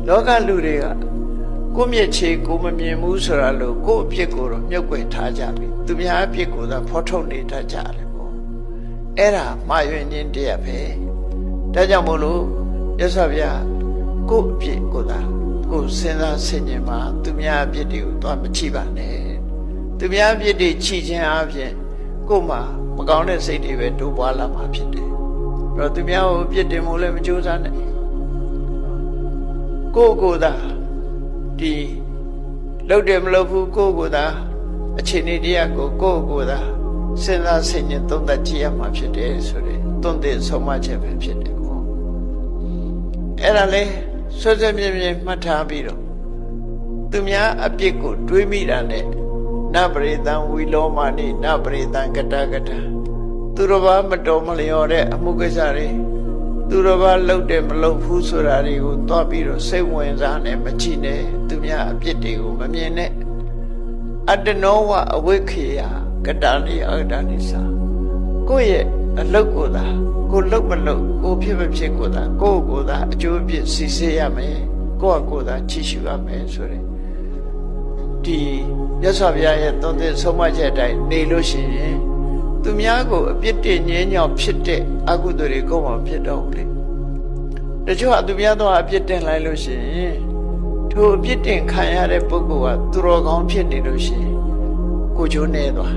လောကလူတွေကကိုမြင့်ချေကိုမမြင်ဘူးဆိုတာလို့ကိုအပြစ်ကိုတော့မြုပ်ွယ်ထားကြပြီသူများအပြစ်ကိုသာဖော်ထုတ်နေတတ်ကြတယ်ပေါ့အဲ့ဒါမှားယွင်းခြင်းတရားပဲဒါကြောင့်မို့လို့ရသော်ဗျာကိုအပြစ်ကိုသာကိုစဉ်းစားဆင်ခြင်မှာသူများအပြစ်တွေကိုသွားမချိပါနဲ့သူများအပြစ်တွေချိခြင်းအပြင်ကိုမှမကောင်းတဲ့စိတ်တွေပဲတိုးပွားလာမှာဖြစ်တယ်အဲ့တော့သူများကိုအပြစ်တင်မှုလည်းမကြိုးစားနဲ့ကိုသာဒီလှုပ်တယ်မလှုပ်ဘူးကိုသာအခြေအနေတရားကိုသာစဉ်းစားဆင်ခြင်သုံးသပ်ကြည့်ရမှာဖြစ်တယ်ဆိုတဲ့သွန်သင်ဆုံးမချက်ပဲဖြစ်တယ်ကိုအဲ့ဒါလေဆွဆွမြဲမြဲမှတ်ထားပြီးတော့သူများအပြစ်ကိုတွေးမိတာနဲ့နပရိသံဝီလောမာနိနပရိသံကတကတသူတော်ဘာမတော်မလျော်တဲ့အမှုကိစ္စတွေသူတော်ဘာလှုပ်တယ်မလှုပ်ဘူးဆိုတာတွေကိုသွားပြီးတော့စိတ်ဝင်စားနဲ့မကြည့်နဲ့သူများအပြစ်တွေကိုမမြင်နဲ့အတ္တနောဝအဝိခေယကတာလိအတ္တနိသာကိုယ့်ရဲ့အလုပ်ကိုသာကိုလှုပ်မလှုပ်ကိုဖြစ်မဖြစ်ကိုသာကိုသာအကျိုးပြည့်စီစေရမယ်ကိုသာချီးရှုရမယ်ဆိုတဲ့ဒီမြတ်စွာဘုရားရဲ့သုံးသင်ဆုံးမချက်အတိုင်းနေလို့ရှိရင်သူများကိုအပြစ်တင်ငြင်းညောင်ဖြစ်တဲ့အကုသိုလ်တွေကိုမှဖြစ်တော့ဘူးလေတချို့ကသူများတော့အပြစ်တင်လိုက်လို့ရှိရင်ထိုအပြစ်တင်ခံရတဲ့ပုဂ္ဂိုလ်ကသူတော်ကောင်းဖြစ်နေလို့ရှိရင်ကိုချိုးနေသွား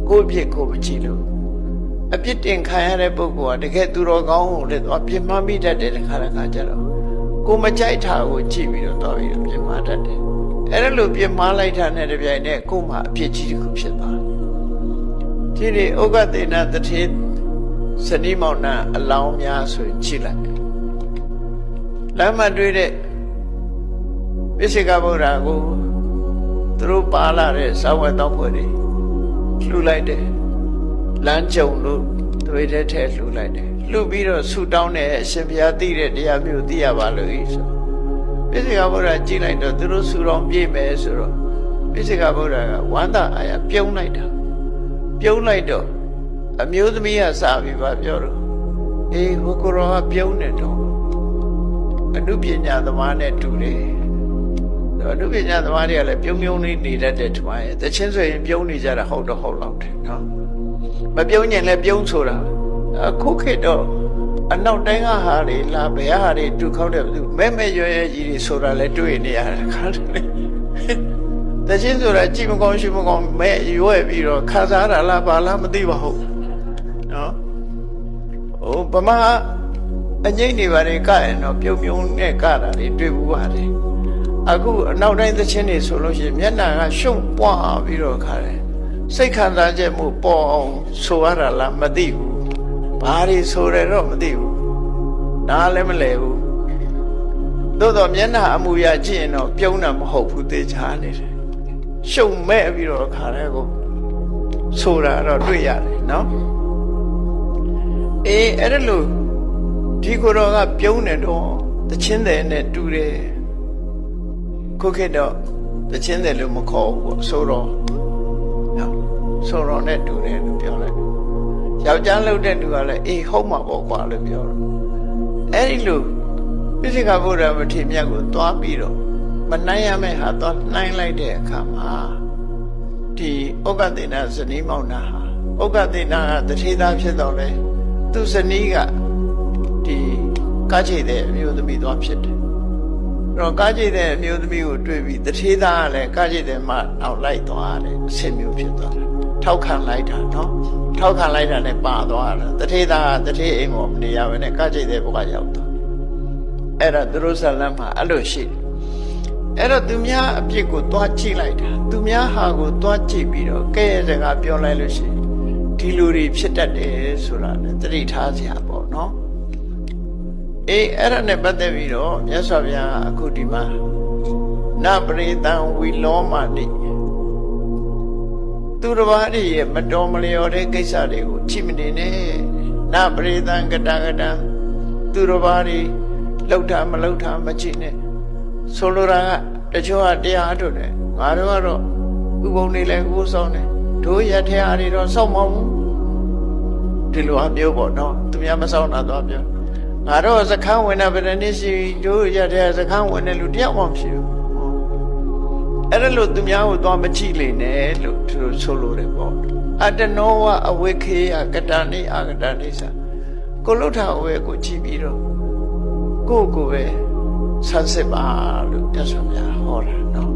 ကိုအပြစ်ကိုမကြည့်လို့အပြစ်တင်ခံရတဲ့ပုဂ္ဂိုလ်ကတကယ်သူတော်ကောင်းကိုလည်းသွားပြစ်မှားမိတတ်တဲ့ခါကြတော့ကိုမကြိုက်တာကိုကြည့်ပြီးတော့သွားပြီးတော့ပြစ်မှားတတ်တယ်အဲ့ဒါလို့ပြစ်မှားလိုက်တာနဲ့တပြိုင်နက်ကိုမှအပြစ်ကြီးတစ်ခုဖြစ်သွားဒီနေ့ဥက္ကသေနတထေဇနီးမောင်နှံအလောင်းများဆိုကြည့်လိုက်လမ်းမှာတွေ့တဲ့ပိစိကဗုဒ္ဓကိုသူတို့ပါလာတဲ့စာဝတ်တော်ဖွဲ့တွေလှူလိုက်တယ်လမ်းကြုံလို့တွေတဲ့ထဲလှူလိုက်တယ်လှူပြီးတော့ဆူတောင်းတဲ့အရှင်ဘုရားသိတဲ့တရားမျိုးသိရပါလို့ဤဆိုပိစိကဗုဒ္ဓကြည့်လိုက်တော့သူတို့ဆူတော်ပြည့်မယ်ဆိုတော့ပိစိကဗုဒ္ဓကဝမ်းသာအားရပြုံးလိုက်တော့အမျိုးသမီးကစပြီးပါပြောတော့အေးဟိုကိုရောကပြုံးနေတော့အနုပညာသမားနဲ့တူတယ်အနုပညာသမားတွေကလည်းပြုံးလေးနေတတ်တဲ့ထမရဲ့တချင်းဆိုရင်ပြုံးနေကြတာဟုတ်တော့ဟုတ်လောက်တယ်နော်မပြုံးရင်လည်းပြုံးဆိုတာအခုခေတ်တော့အနောက်တိုင်းကဟာတွေလာဘယ်ဟာတွေတူခေါက်တဲ့မဲရွယ်ကြီးတွေဆိုတာလည်းတွေ့နေရတာခါတယ်တချင်းဆိုတာကြည့်မကောင်းရှိမကောင်းမဲရွယ်ပြီးတော့ခါစားတာလားဘာလားမသိပါဘူးနော်ဟိုဗမာအငိမ့်နေပါလေကရင်တော့ပြုံးနဲ့ကတာတွေတွေ့ဘူးပါတယ်အခုအနောက်တိုင်းသချင်းတွေဆိုလို့ရှိရင်မျက်နှာကရှုံပွားပြီးတော့ခါတယ်စိတ်ခံစားချက်မှုပေါ်အောင်ဆိုရတာလားမသိဘူးဘာတွေဆိုရတော့မသိဘူးနားလည်းမလဲဘူးသို့တော့မျက်နှာအမူအရာကြည့်ရင်တော့ပြုံးတာမဟုတ်ဘူးသိချာနေတယ်ရှုံမဲ့ပြီးတော့ခါတယ်ကိုဆိုတာတော့တွေ့ရတယ်နော်အေးအဲ့ဒါလို့ဒီကိုယ်တော်ကပြုံးနေတော့တချင်းတယ်နဲ့တူတယ်ခုခေတ်တော့တချင်းတယ်လို့မခေါ်ဘူးဆိုတော့နဲ့တူတယ်လို့ပြောလိုက်ယောက်ျားလုပ်တဲ့သူကလည်းအေးဟုတ်မှာပေါ့ကွာလို့ပြောတော့အဲ့ဒီလိုပိစိကဗုဒ္ဓမထေရမြတ်ကိုသွားပြီးတော့မနိုင်ရမယ့်ဟာသွားနိုင်လိုက်တဲ့အခါမှာဒီဥက္ကသေနဇနီးမောင်နှံဟာဥက္ကသေနကတထေသားဖြစ်တော့လေသူဇနီးကဒီကားချိတ်တဲ့အမျိုးသမီးသွားဖြစ်တယ်တော့ကားချိတ်တဲ့အမျိုးသမီးကိုတွေ့ပြီးတထေသားကလည်းကားချိတ်တဲ့မှနောက်လိုက်သွားတယ်အဆင်မျိုးဖြစ်သွားတယ်ထောက်ခံလိုက်တာနော်ထောက်ခံလိုက်တာနဲ့ပါသွားတာတထေသားကတထေအိမ်ပေါ်မနေရဘဲနဲ့ကားချိတ်တဲ့ဘုရားရောက်သွားအဲ့ဒါသူတို့ဇလံမှာအဲ့လိုရှိတယ်အဲ့တော့သူများအပြစ်ကိုသွားကြည့်လိုက်တာသူများဟာကိုသွားကြည့်ပြီးတော့ကဲရဲ့စကားပြောလိုက်လို့ရှိရင်ဒီလူတွေဖြစ်တတ်တယ်ဆိုတာနဲ့သတိထားစရာပေါ့နော်အေးအဲ့ဒါနဲ့ပတ်သက်ပြီးတော့မြတ်စွာဘုရားအခုဒီမှာနပရိသံဝီလောမာနိသူတစ်ပါးရဲ့မတော်မလျော်တဲ့ကိစ္စတွေကိုချိမနေနဲ့နပရိသံကတကတသူတစ်ပါးလှုပ်တာမလှုပ်တာမချိနဲ့ဆိုလိုတာကတချို့ကတရားထုတ်တယ်ငါတို့ကတော့ဥပုံနေလဲဥဆောင်တယ်တို့ရထရာတွေတော့စောင့်မအောင်ဒီလိုအမျိုးပေါ့နော်သူများမဆောင်တာတော့ပြောင ငါတော့စခန်းဝင်တာဘယ်နှစ်ရှိတို့ရတဲ့စခန်းဝင်တဲ့လူတယောက်မှမရှိဘူးအဲ့ဒါလို့သူများကိုသွားမကြည့်လိမ့်နဲ့လို့သူတို့ဆိုလိုတယ်ပေါ့အတ္တနောဝအဝိခေယကတဏိအကတဏိစာကိုလုထာဝဲကိုကြည့်ပြီးတော့ကိုပဲဆန်းစစ်ပါလို့မြတ်စွာဘုရားဟောတာနော်